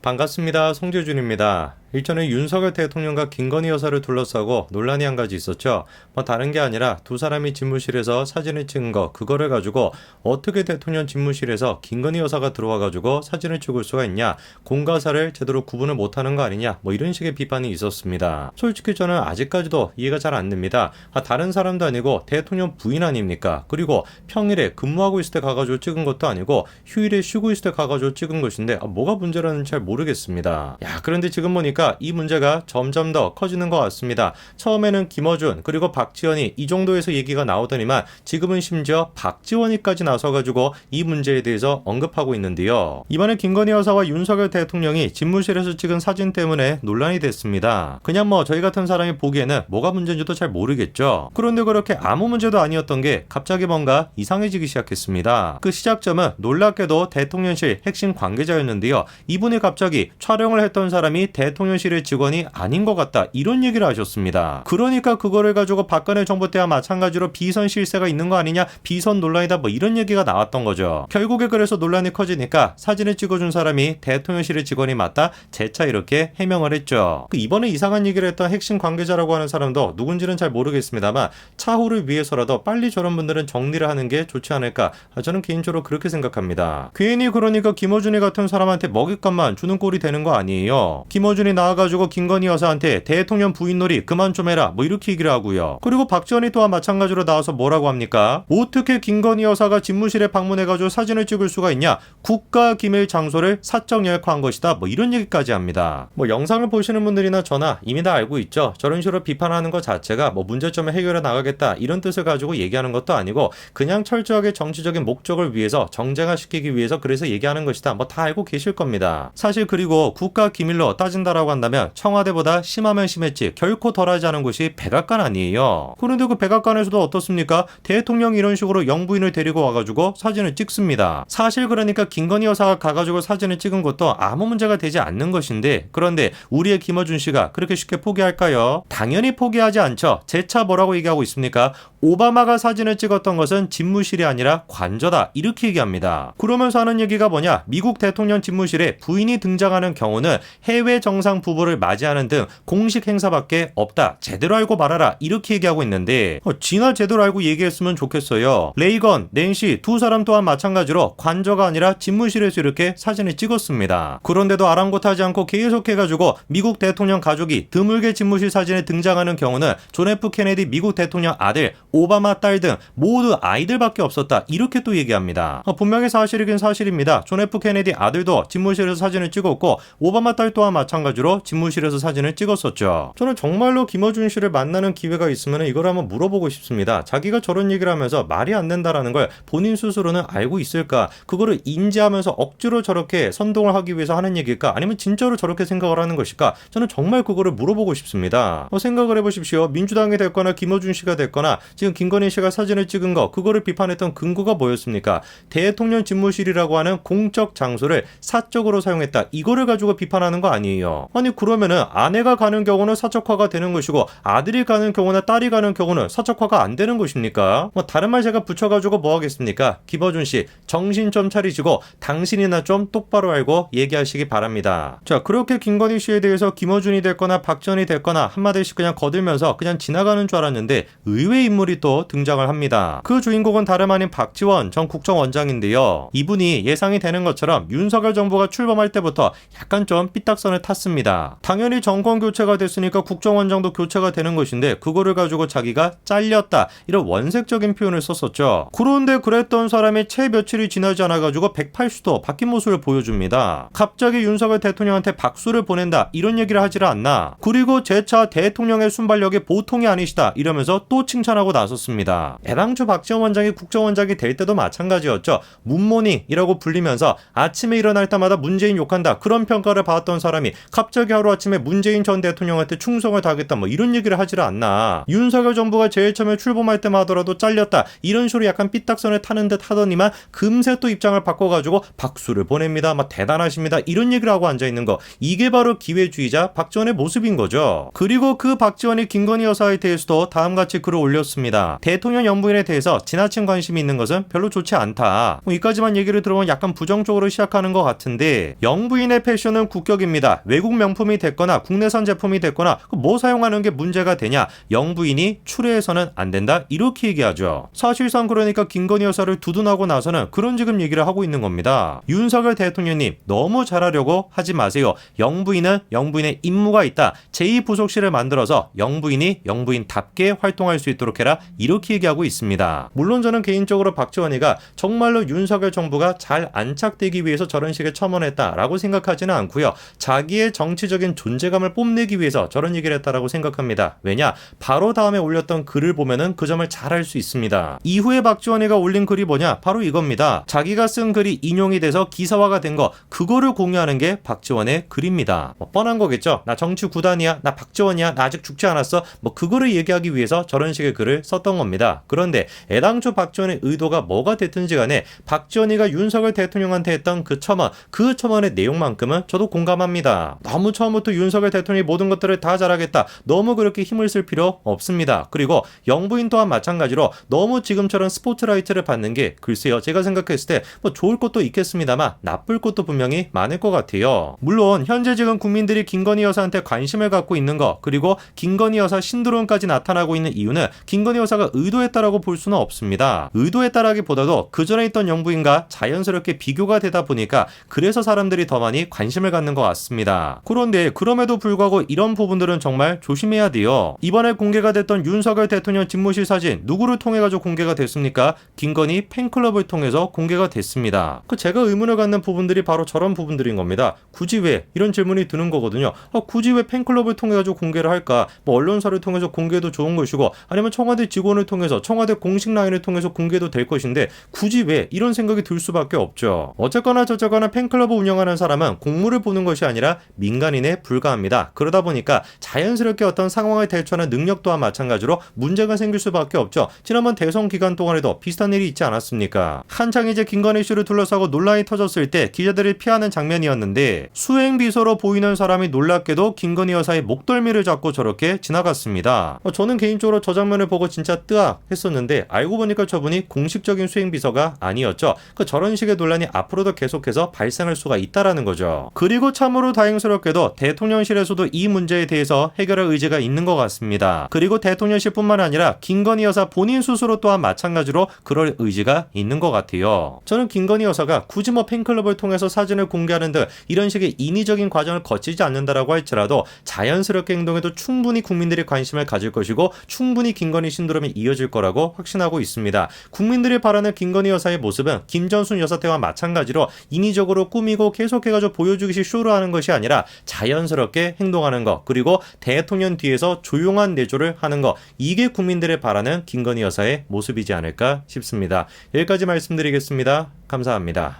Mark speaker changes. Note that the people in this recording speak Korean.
Speaker 1: 반갑습니다. 송재준입니다. 일전에 윤석열 대통령과 김건희 여사를 둘러싸고 논란이 한 가지 있었죠. 다른 게 아니라 두 사람이 집무실에서 사진을 찍은 거, 그거를 가지고 어떻게 대통령 집무실에서 김건희 여사가 들어와가지고 사진을 찍을 수가 있냐, 공과사를 제대로 구분을 못하는 거 아니냐, 이런 식의 비판이 있었습니다. 솔직히 저는 아직까지도 이해가 잘 안 됩니다. 다른 사람도 아니고 대통령 부인 아닙니까? 그리고 평일에 근무하고 있을 때 가가지고 찍은 것도 아니고 휴일에 쉬고 있을 때 가가지고 찍은 것인데 뭐가 문제라는지 잘 모르겠습니다. 그런데 지금 보니까 이 문제가 점점 더 커지는 것 같습니다. 처음에는 김어준 그리고 박지원이 이 정도에서 얘기가 나오더니만 지금은 심지어 박지원이까지 나서가지고 이 문제에 대해서 언급하고 있는데요. 이번에 김건희 여사와 윤석열 대통령이 집무실에서 찍은 사진 때문에 논란이 됐습니다. 그냥 저희 같은 사람이 보기에는 뭐가 문제인지도 잘 모르겠죠. 그런데 그렇게 아무 문제도 아니었던 게 갑자기 뭔가 이상해지기 시작했습니다. 그 시작점은 놀랍게도 대통령실 핵심 관계자였는데요. 이분이 갑자기 촬영을 했던 사람이 대통령실의 직원이 아닌 것 같다, 이런 얘기를 하셨습니다. 그러니까 그거를 가지고 박근혜 정부 때와 마찬가지로 비선 실세가 있는 거 아니냐, 비선 논란이다, 이런 얘기가 나왔던 거죠. 결국에 그래서 논란이 커지니까 사진을 찍어준 사람이 대통령실의 직원이 맞다, 재차 이렇게 해명을 했죠. 이번에 이상한 얘기를 했던 핵심 관계자라고 하는 사람도 누군지는 잘 모르겠습니다만 차후를 위해서라도 빨리 저런 분들은 정리를 하는 게 좋지 않을까, 저는 개인적으로 그렇게 생각합니다. 괜히 그러니까 김어준이 같은 사람한테 먹잇감만 주는 꼴이 되는 거 아니에요. 김어준이 나와가지고 김건희 여사한테 대통령 부인놀이 그만 좀 해라, 이렇게 얘기를 하고요. 그리고 박지원이 또한 마찬가지로 나와서 뭐라고 합니까? 어떻게 김건희 여사가 집무실에 방문해가지고 사진을 찍을 수가 있냐, 국가기밀 장소를 사적 예약한 것이다, 이런 얘기까지 합니다. 영상을 보시는 분들이나 저나 이미 다 알고 있죠. 저런 식으로 비판하는 것 자체가 문제점을 해결해 나가겠다, 이런 뜻을 가지고 얘기하는 것도 아니고 그냥 철저하게 정치적인 목적을 위해서 정쟁화시키기 위해서 그래서 얘기하는 것이다, 다 알고 계실 겁니다. 사실 그리고 국가기밀로 따진다라고 한다면 청와대보다 심하면 심했지 결코 덜하지 않은 곳이 백악관 아니에요. 그런데 그 백악관에서도 어떻습니까? 대통령이 이런 식으로 영부인을 데리고 와가지고 사진을 찍습니다. 사실 그러니까 김건희 여사가 가가지고 사진을 찍은 것도 아무 문제가 되지 않는 것인데, 그런데 우리의 김어준 씨가 그렇게 쉽게 포기할까요? 당연히 포기하지 않죠. 재차 뭐라고 얘기하고 있습니까? 오바마가 사진을 찍었던 것은 집무실이 아니라 관저다, 이렇게 얘기합니다. 그러면서 하는 얘기가 뭐냐, 미국 대통령 집무실에 부인이 등장하는 경우는 해외 정상 부부를 맞이하는 등 공식 행사밖에 없다, 제대로 알고 말하라, 이렇게 얘기하고 있는데 지나 제대로 알고 얘기했으면 좋겠어요. 레이건, 낸시 두 사람 또한 마찬가지로 관저가 아니라 집무실에서 이렇게 사진을 찍었습니다. 그런데도 아랑곳하지 않고 계속해가지고 미국 대통령 가족이 드물게 집무실 사진에 등장하는 경우는 존 F 케네디 미국 대통령 아들, 오바마 딸 등 모두 아이들밖에 없었다, 이렇게 또 얘기합니다. 분명히 사실이긴 사실입니다. 존 F 케네디 아들도 집무실에서 사진을 찍었고 오바마 딸 또한 마찬가지로 집무실에서 사진을 찍었었죠. 저는 정말로 김어준 씨를 만나는 기회가 있으면 이걸 한번 물어보고 싶습니다. 자기가 저런 얘기를 하면서 말이 안 된다라는 걸 본인 스스로는 알고 있을까? 그거를 인지하면서 억지로 저렇게 선동을 하기 위해서 하는 얘기일까? 아니면 진짜로 저렇게 생각을 하는 것일까? 저는 정말 그거를 물어보고 싶습니다. 생각을 해보십시오. 민주당이 됐거나 김어준 씨가 됐거나 지금 김건희 씨가 사진을 찍은 거, 그거를 비판했던 근거가 뭐였습니까? 대통령 집무실이라고 하는 공적 장소를 사적으로 사용했다, 이거를 가지고 비판하는 거 아니에요. 아니 그러면은 아내가 가는 경우는 사적화가 되는 것이고 아들이 가는 경우나 딸이 가는 경우는 사적화가 안 되는 것입니까? 다른 말 제가 붙여가지고 뭐 하겠습니까? 김어준 씨, 정신 좀 차리시고 당신이나 좀 똑바로 알고 얘기하시기 바랍니다. 자, 그렇게 김건희 씨에 대해서 김어준이 됐거나 박지원이 됐거나 한마디씩 그냥 거들면서 그냥 지나가는 줄 알았는데 의외의 인물이 또 등장을 합니다. 그 주인공은 다름 아닌 박지원 전 국정원장인데요. 이분이 예상이 되는 것처럼 윤석열 정부가 출범할 때부터 약간 좀 삐딱선을 탔습니다. 당연히 정권 교체가 됐으니까 국정원장도 교체가 되는 것인데 그거를 가지고 자기가 잘렸다, 이런 원색적인 표현을 썼었죠. 그런데 그랬던 사람이 채 며칠이 지나지 않아가지고 180도 바뀐 모습을 보여줍니다. 갑자기 윤석열 대통령한테 박수를 보낸다, 이런 얘기를 하지를 않나. 그리고 재차 대통령의 순발력이 보통이 아니시다, 이러면서 또 칭찬하고 나섰습니다. 애당초 박지원 원장이 국정원장이 될 때도 마찬가지였죠. 문모닝이라고 불리면서 아침에 일어날 때마다 문재인 욕한다, 그런 평가를 받았던 사람이 갑자기 갑자기 하루아침에 문재인 전 대통령한테 충성을 다하겠다 뭐 이런 얘기를 하지를 않나. 윤석열 정부가 제일 처음에 출범할 때만 하더라도 잘렸다 이런 식으로 약간 삐딱선을 타는 듯 하더니만 금세 또 입장을 바꿔가지고 박수를 보냅니다. 막 대단하십니다. 이런 얘기를 하고 앉아있는 거, 이게 바로 기회주의자 박지원의 모습인 거죠. 그리고 그 박지원이 김건희 여사에 대해서도 다음같이 글을 올렸습니다. 대통령 영부인에 대해서 지나친 관심이 있는 것은 별로 좋지 않다. 이까지만 얘기를 들어보면 약간 부정적으로 시작하는 것 같은데, 영부인의 패션은 국격입니다. 외국 명품이 됐거나 국내산 제품이 됐거나 뭐 사용하는 게 문제가 되냐, 영부인이 출애해서는 안 된다 이렇게 얘기하죠. 사실상 그러니까 김건희 여사를 두둔하고 나서는 그런 지금 얘기를 하고 있는 겁니다. 윤석열 대통령님 너무 잘하려고 하지 마세요. 영부인은 영부인의 임무가 있다. 제2부속실을 만들어서 영부인이 영부인답게 활동할 수 있도록 해라 이렇게 얘기하고 있습니다. 물론 저는 개인적으로 박지원이가 정말로 윤석열 정부가 잘 안착되기 위해서 저런 식의 첨언했다라고 생각하지는 않고요. 자기의 정치적인 존재감을 뽐내기 위해서 저런 얘기를 했다라고 생각합니다. 왜냐? 바로 다음에 올렸던 글을 보면은 그 점을 잘 알 수 있습니다. 이후에 박지원이가 올린 글이 뭐냐? 바로 이겁니다. 자기가 쓴 글이 인용이 돼서 기사화가 된 거, 그거를 공유하는 게 박지원의 글입니다. 뻔한 거겠죠? 나 정치 구단이야, 나 박지원이야, 나 아직 죽지 않았어, 그거를 얘기하기 위해서 저런 식의 글을 썼던 겁니다. 그런데 애당초 박지원의 의도가 뭐가 됐든지 간에 박지원이가 윤석열 대통령한테 했던 그 첨언의 내용만큼은 저도 공감합니다. 너무 처음부터 윤석열 대통령이 모든 것들을 다 잘하겠다, 너무 그렇게 힘을 쓸 필요 없습니다. 그리고 영부인 또한 마찬가지로 너무 지금처럼 스포트라이트를 받는 게, 글쎄요, 제가 생각했을 때 좋을 것도 있겠습니다만 나쁠 것도 분명히 많을 것 같아요. 물론 현재 지금 국민들이 김건희 여사한테 관심을 갖고 있는 거, 그리고 김건희 여사 신드롬까지 나타나고 있는 이유는 김건희 여사가 의도했다라고 볼 수는 없습니다. 의도했다라기보다도 그 전에 있던 영부인과 자연스럽게 비교가 되다 보니까 그래서 사람들이 더 많이 관심을 갖는 것 같습니다. 그런데 그럼에도 불구하고 이런 부분들은 정말 조심해야 돼요. 이번에 공개가 됐던 윤석열 대통령 집무실 사진 누구를 통해 가지고 공개가 됐습니까? 김건희 팬클럽을 통해서 공개가 됐습니다. 제가 의문을 갖는 부분들이 바로 저런 부분들인 겁니다. 굳이 왜? 이런 질문이 드는 거거든요. 굳이 왜 팬클럽을 통해 가지고 공개를 할까? 언론사를 통해서 공개도 좋은 것이고, 아니면 청와대 직원을 통해서, 청와대 공식 라인을 통해서 공개도 될 것인데 굳이 왜? 이런 생각이 들 수밖에 없죠. 어쨌거나 저쨌거나 팬클럽을 운영하는 사람은 공무를 보는 것이 아니라 민간인에 불과합니다. 그러다 보니까 자연스럽게 어떤 상황을 대처하는 능력 또한 마찬가지로 문제가 생길 수밖에 없죠. 지난번 대선 기간 동안에도 비슷한 일이 있지 않았습니까? 한창 이제 김건희 씨를 둘러싸고 논란이 터졌을 때 기자들이 피하는 장면이었는데, 수행비서로 보이는 사람이 놀랍게도 김건희 여사의 목덜미를 잡고 저렇게 지나갔습니다. 저는 개인적으로 저 장면을 보고 진짜 뜨악 했었는데, 알고 보니까 저분이 공식적인 수행비서가 아니었죠. 저런 식의 논란이 앞으로도 계속해서 발생할 수가 있다라는 거죠. 그리고 참으로 다행스럽게도 대통령실에서도 이 문제에 대해서 해결할 의지가 있는 것 같습니다. 그리고 대통령실뿐만 아니라 김건희 여사 본인 스스로 또한 마찬가지로 그럴 의지가 있는 것 같아요. 저는 김건희 여사가 굳이 팬클럽을 통해서 사진을 공개하는 등 이런 식의 인위적인 과정을 거치지 않는다라고 할지라도 자연스럽게 행동해도 충분히 국민들이 관심을 가질 것이고, 충분히 김건희 신드롬이 이어질 거라고 확신하고 있습니다. 국민들이 바라는 김건희 여사의 모습은 김전순 여사 때와 마찬가지로 인위적으로 꾸미고 계속해가지고 보여주기식 쇼를 하는 것이 아니라 자연스럽게 행동하는 것, 그리고 대통령 뒤에서 조용한 내조를 하는 것, 이게 국민들이 바라는 김건희 여사의 모습이지 않을까 싶습니다. 여기까지 말씀드리겠습니다. 감사합니다.